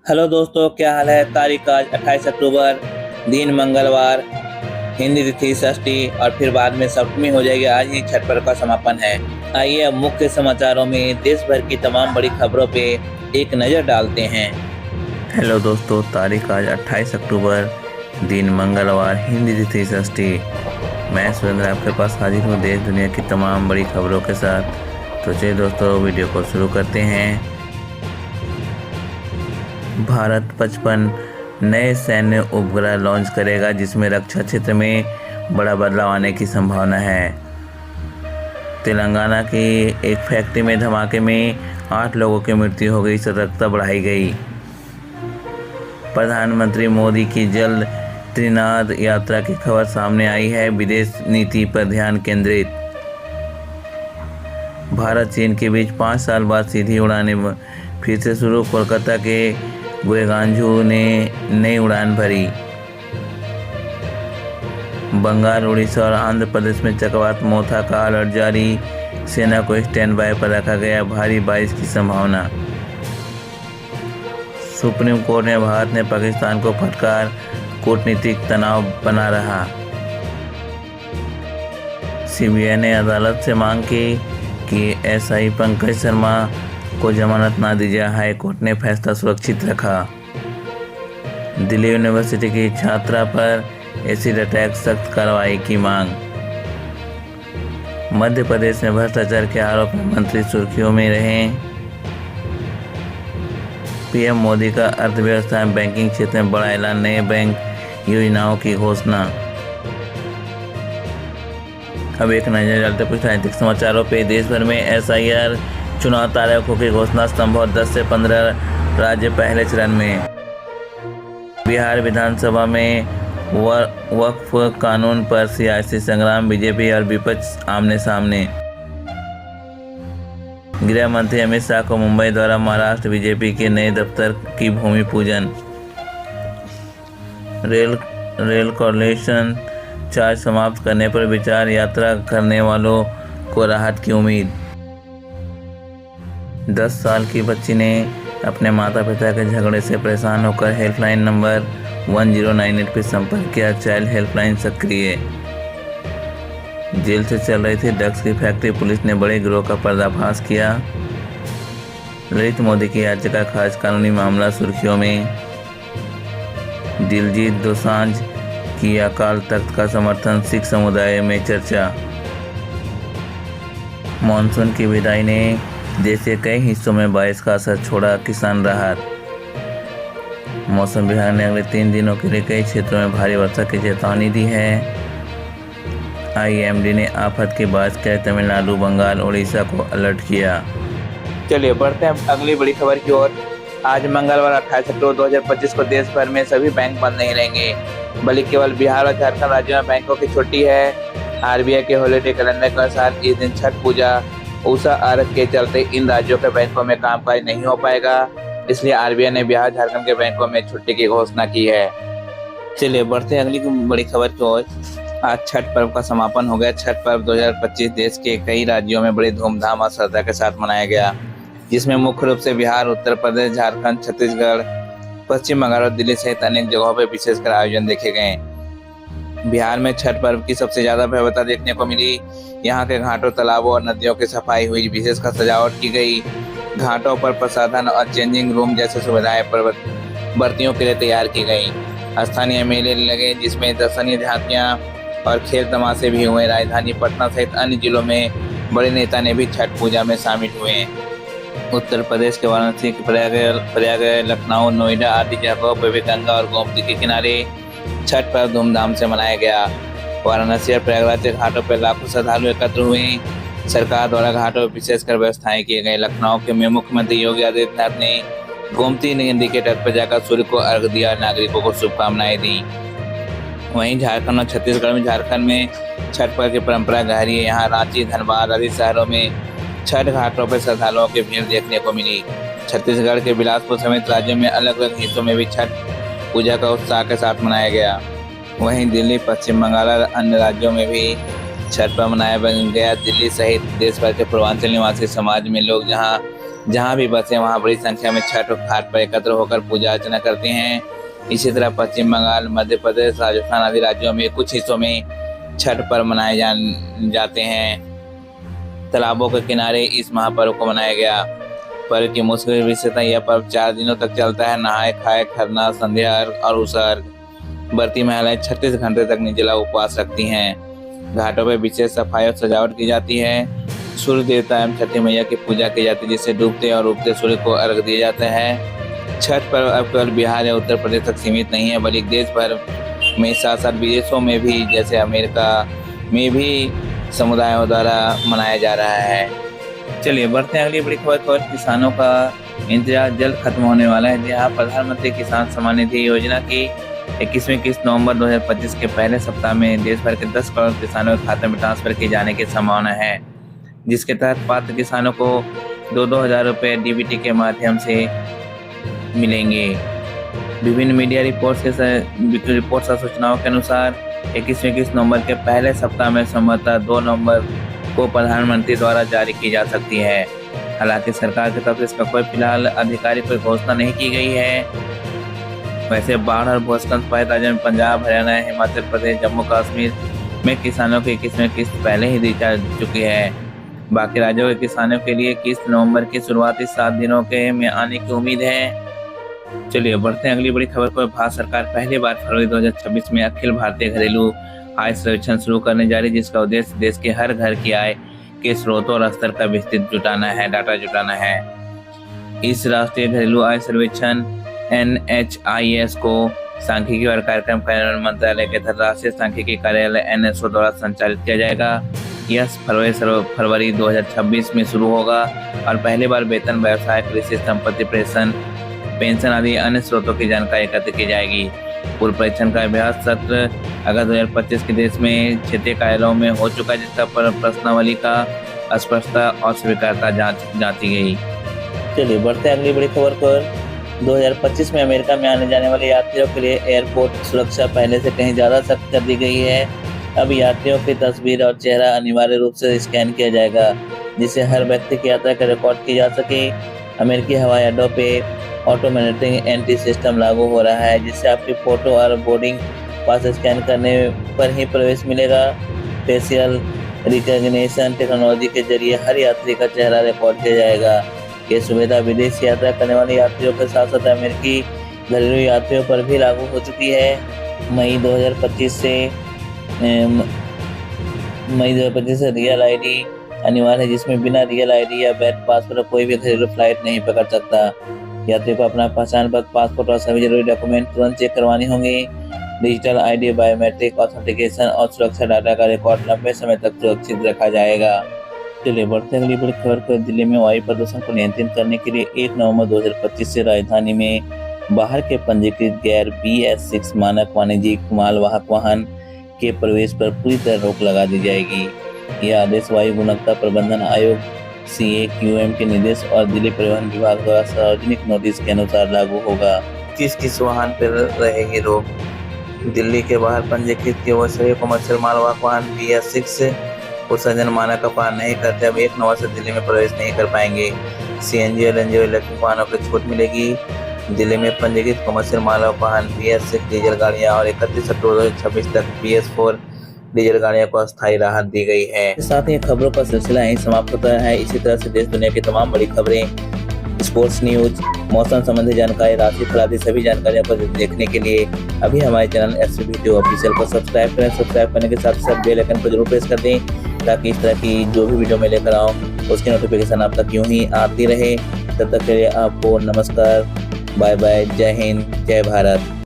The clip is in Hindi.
हेलो दोस्तों, क्या हाल है। तारीख आज 28 अक्टूबर, दिन मंगलवार, हिंदी तिथि षष्ठी और फिर बाद में सप्तमी हो जाएगी। आज ही छठ पर्व का समापन है। आइए अब मुख्य समाचारों में देश भर की तमाम बड़ी खबरों पे एक नज़र डालते हैं। हेलो दोस्तों, तारीख आज 28 अक्टूबर, दिन मंगलवार, हिंदी तिथि षष्ठी। मैं सुरेंद्र आपके पास हाजिर हूँ देश दुनिया की तमाम बड़ी खबरों के साथ। तो चलिए दोस्तों, वीडियो को शुरू करते हैं। भारत 55 नए सैन्य उपग्रह लॉन्च करेगा, जिसमें रक्षा क्षेत्र में बड़ा बदलाव आने की संभावना है। तेलंगाना की एक फैक्ट्री में धमाके में 8 लोगों की मृत्यु हो गई, सतर्कता बढ़ाई गई। प्रधानमंत्री मोदी की जल्द त्रिनाद यात्रा की खबर सामने आई है, विदेश नीति पर ध्यान केंद्रित। भारत चीन के बीच 5 साल बाद सीधी उड़ानें फिर से शुरू, कोलकाता के गुएगांझू ने नई उड़ान भरी। बंगाल, उड़ीसा और आंध्र प्रदेश में चक्रवात मोथा का अलर्ट जारी, सेना को स्टैंड बाय पर रखा गया, भारी बारिश की संभावना। सुप्रीम कोर्ट ने भारत ने पाकिस्तान को फटकार, कूटनीतिक तनाव बना रहा। सीबीआई ने अदालत से मांग की कि एसआई पंकज शर्मा को जमानत ना दी जाए, हाई कोर्ट ने फैसला सुरक्षित रखा। दिल्ली यूनिवर्सिटी की छात्रा पर एसिड अटैक, सख्त कार्रवाई की मांग। मध्य प्रदेश में भ्रष्टाचार के आरोप में मंत्री सुर्खियों में रहे। पीएम मोदी का अर्थव्यवस्था में बैंकिंग क्षेत्र में बड़ा ऐलान, नए बैंक योजनाओं की घोषणा। अब एक नजर डालते कुछ राजनीतिक समाचारों पे। देश भर में एसआईआर चुनाव तारीखों की घोषणा संभव, 10 से 15 राज्य पहले चरण में। बिहार विधानसभा में वक्फ कानून पर सियासी संग्राम, बीजेपी और विपक्ष आमने सामने। गृह मंत्री अमित शाह को मुंबई द्वारा महाराष्ट्र बीजेपी के नए दफ्तर की भूमि पूजन। रेल कॉर्पोरेशन चार्ज समाप्त करने पर विचार, यात्रा करने वालों को राहत की उम्मीद। 10 साल की बच्ची ने अपने माता पिता के झगड़े से परेशान होकर हेल्पलाइन नंबर 1098 पर संपर्क किया, चाइल्ड हेल्पलाइन सक्रिय। जेल से चल रही थी ड्रग्स की फैक्ट्री, पुलिस ने बड़े गिरोह का पर्दाफाश किया। ललित मोदी की याचिका खारिज, कानूनी मामला सुर्खियों में। दिलजीत दोसांझ की अकाल तख्त का समर्थन, सिख समुदाय में चर्चा। मानसून की विदाई ने देश के कई हिस्सों में बारिश का असर छोड़ा, किसान राहत। मौसम विभाग ने अगले 3 दिनों के लिए कई क्षेत्रों में भारी वर्षा की चेतावनी दी है। आईएमडी ने आफत की बारिश के तमिलनाडु, बंगाल, उड़ीसा को अलर्ट किया। चलिए बढ़ते हैं अगली बड़ी खबर की ओर। आज मंगलवार 28 अक्टूबर 2025 को देश भर में सभी बैंक बंद नहीं रहेंगे, बल्कि केवल बिहार और झारखंड राज्यों में बैंकों की छुट्टी है। आरबीआई के हॉलीडे कैलेंडर के अनुसार इस दिन छठ पूजा, उषा अर्घ के चलते इन राज्यों के बैंकों में कामकाज नहीं हो पाएगा, इसलिए आरबीआई ने बिहार झारखंड के बैंकों में छुट्टी की घोषणा की है। चलिए बढ़ते हैं अगली बड़ी खबर की ओर। आज छठ पर्व का समापन हो गया। छठ पर्व 2025 देश के कई राज्यों में बड़ी धूमधाम और श्रद्धा के साथ मनाया गया, जिसमें मुख्य रूप से बिहार, उत्तर प्रदेश, झारखंड, छत्तीसगढ़, पश्चिम बंगाल और दिल्ली सहित अनेक जगहों पर विशेषकर आयोजन देखे गए। बिहार में छठ पर्व की सबसे ज्यादा भव्यता देखने को मिली। यहाँ के घाटों, तालाबों और नदियों की सफाई हुई, विशेषकर सजावट की गई। घाटों पर प्रसाधन और चेंजिंग रूम जैसी सुविधाएं व्रतियों के लिए तैयार की गई। स्थानीय मेले लगे, जिसमें दर्शनीय झांकियां और खेल तमाशे भी हुए। राजधानी पटना सहित अन्य जिलों में बड़े नेता ने भी छठ पूजा में शामिल हुए। उत्तर प्रदेश के वाराणसी, प्रयागराज, लखनऊ, नोएडा आदि जगहों पर भी गंगा और गोमती के किनारे छठ पर्व धूमधाम से मनाया गया। वाराणसी और प्रयागराज के घाटों पर लाखों श्रद्धालु एकत्र हुए। सरकार द्वारा घाटों पर विशेषकर व्यवस्थाएं की गई। लखनऊ के में मुख्यमंत्री योगी आदित्यनाथ ने गोमती नदी के तट पर जाकर सूर्य को अर्घ दिया और नागरिकों को शुभकामनाएं दी। वहीं झारखंड और छत्तीसगढ़ में छठ पर्व की परंपरा गहरी है। यहाँ रांची, धनबाद आदि शहरों में छठ घाटों पर श्रद्धालुओं की भीड़ देखने को मिली। छत्तीसगढ़ के बिलासपुर समेत राज्यों में अलग अलग हिस्सों में भी छठ पूजा का उत्साह के साथ मनाया गया। वहीं दिल्ली, पश्चिम बंगाल और अन्य राज्यों में भी छठ पर्व मनाया गया। दिल्ली सहित देश भर के पूर्वांचल निवासी समाज में लोग जहां जहां भी बसे वहां बड़ी संख्या में छठ घाट पर एकत्र होकर पूजा अर्चना करते हैं। इसी तरह पश्चिम बंगाल, मध्य प्रदेश, राजस्थान आदि राज्यों में कुछ हिस्सों में छठ पर्व मनाए जाते हैं। तालाबों के किनारे इस महापर्व को मनाया गया। पर्व की मुख्य विशेषता यह पर्व 4 दिनों तक चलता है। नहाए खाए, खरना, संध्या अर्घ और उसर्घ। व्रती महिलाएं 36 घंटे तक निर्जला उपवास रखती हैं। घाटों पर विशेष सफाई और सजावट की जाती है। सूर्य देवता एवं छठी मैया की पूजा की जाती है, जिससे डूबते और उगते सूर्य को अर्घ दिया जाता है। छठ पर्व अब केवल बिहार या उत्तर प्रदेश तक सीमित नहीं है, बल्कि देश भर में साथ साथ विदेशों में भी, जैसे अमेरिका में भी समुदायों द्वारा मनाया जा रहा है। चलिए बढ़ते हैं अगली बड़ी खबर पर। किसानों का इंतजार जल्द खत्म होने वाला है। जहां प्रधानमंत्री किसान सम्मान निधि योजना की 21वीं किस्त नवंबर 2025 के पहले सप्ताह में देश भर के 10 करोड़ किसानों के खाते में ट्रांसफर किए जाने की संभावना है, जिसके तहत पात्र किसानों को 2-2 हज़ार रुपये डीबीटी के माध्यम से मिलेंगे। विभिन्न मीडिया रिपोर्ट्स और सूचनाओं के अनुसार 21वीं किस्त नवंबर के पहले सप्ताह में संभवतः 2 नवंबर को प्रधानमंत्री द्वारा जारी की जा सकती है। हालांकि सरकार की तरफ से इसका कोई फिलहाल आधिकारिक कोई घोषणा नहीं की गई है। वैसे बाढ़ और भूस्खलन प्रभावित राज्यों में पंजाब, हरियाणा, हिमाचल प्रदेश, जम्मू कश्मीर में किसानों की 21वीं किस्त पहले ही दी जा चुकी है। बाकी राज्यों के किसानों के लिए किस्त नवंबर के शुरुआती 7 दिनों के में आने की उम्मीद है। चलिए बढ़ते हैं अगली बड़ी खबर पर। भारत सरकार पहली बार फरवरी 2026 में अखिल भारतीय घरेलू आय सर्वेक्षण शुरू करने जा रही है, जिसका उद्देश्य देश के हर घर की आय के स्रोतों और स्तर का विस्तृत डाटा जुटाना है। इस राष्ट्रीय घरेलू आय सर्वेक्षण NHIS को सांख्यिकी और कार्यक्रम कार्यान्वयन मंत्रालय के तहत राष्ट्रीय सांख्यिकी कार्यालय NSO द्वारा संचालित किया जाएगा। यह फरवरी 2026 में शुरू होगा और पहली बार वेतन, व्यवसाय, कृषि, संपत्ति, पेंशन आदि अन्य स्रोतों की जानकारी एकत्र की जाएगी। पूर्व परीक्षण का अभ्यास सत्र अगस्त 2025 के देश में क्षेत्रीय कार्यालयों में हो चुका है, जिसका प्रश्नावली का स्पष्टता और स्वीकारता जांची गई। चलिए बढ़ते हैं अगली बड़ी खबर पर। 2025 में अमेरिका में आने जाने वाले यात्रियों के लिए एयरपोर्ट सुरक्षा पहले से कहीं ज्यादा सख्त कर दी गई है। अब यात्रियों की तस्वीर और चेहरा अनिवार्य रूप से स्कैन किया जाएगा, जिससे हर व्यक्ति की यात्रा का रिकॉर्ड की जा सके। अमेरिकी हवाई अड्डों पे ऑटोमेटिक एंट्री सिस्टम लागू हो रहा है, जिससे आपकी फोटो और बोर्डिंग पास स्कैन करने पर ही प्रवेश मिलेगा। फेशियल रिकॉग्निशन टेक्नोलॉजी के जरिए हर यात्री का चेहरा रिकॉर्ड किया जाएगा। ये सुविधा विदेश यात्रा करने वाले यात्रियों के साथ साथ अमेरिकी घरेलू यात्रियों पर भी लागू हो चुकी है। मई 2025 से रियल आईडी अनिवार्य है, जिसमें बिना रियल आईडी या वैध पासपोर्ट कोई भी घरेलू फ्लाइट नहीं पकड़ सकता। यात्री को अपना पहचान पत्र, पासपोर्ट और सभी जरूरी डॉक्यूमेंट तुरंत चेक करवानी होंगी। डिजिटल आईडी, बायोमेट्रिक ऑथेंटिकेशन और सुरक्षा डाटा का रिकॉर्ड लंबे समय तक सुरक्षित रखा जाएगा। चलिए बढ़ते अगली बड़ी खबर पर। दिल्ली में वायु प्रदूषण को नियंत्रित करने के लिए 1 नवंबर 2025 से राजधानी में बाहर के पंजीकृत गैर BS6 मानक वाणिज्यिक मालवाहक वाहन के प्रवेश पर पूरी तरह रोक लगा दी जाएगी। यह आदेश वायु गुणवत्ता प्रबंधन आयोग CAQM के निर्देश और दिल्ली परिवहन विभाग द्वारा सार्वजनिक नोटिस के अनुसार लागू होगा। किस वाहन पर रहेगी रोक? दिल्ली के बाहर पंजीकृत किए हुए सभी कमर्शियल मालवाहक वाहन BS6 उत्सर्जन मानक का पालन नहीं करते अब 1 नवंबर से दिल्ली में प्रवेश नहीं कर पाएंगे। CNG और LNG इलेक्ट्रिक वाहनों को छूट मिलेगी। दिल्ली में पंजीकृत कमर्शियल मालवाहक वाहन BS6 डीजल गाड़ियां और 31 अक्टूबर 2026 तक BS4 डीजल गाड़ियों को अस्थायी राहत दी गई है। साथ ही खबरों का सिलसिला यहीं समाप्त होता है। इसी तरह से देश दुनिया की तमाम बड़ी खबरें, स्पोर्ट्स न्यूज, मौसम संबंधी जानकारी, राशि फलादी सभी जानकारियों को देखने के लिए अभी हमारे चैनल SVTV ऑफिशियल को सब्सक्राइब करें। सब्सक्राइब करने के साथ साथ बेल आइकन को जरूर प्रेस कर दें, ताकि इस तरह की जो भी वीडियो मैं लेकर आऊँ उसकी नोटिफिकेशन आप तक यूं ही आती रहे। तब तक के लिए आपको नमस्कार, बाय बाय, जय हिंद, जय भारत।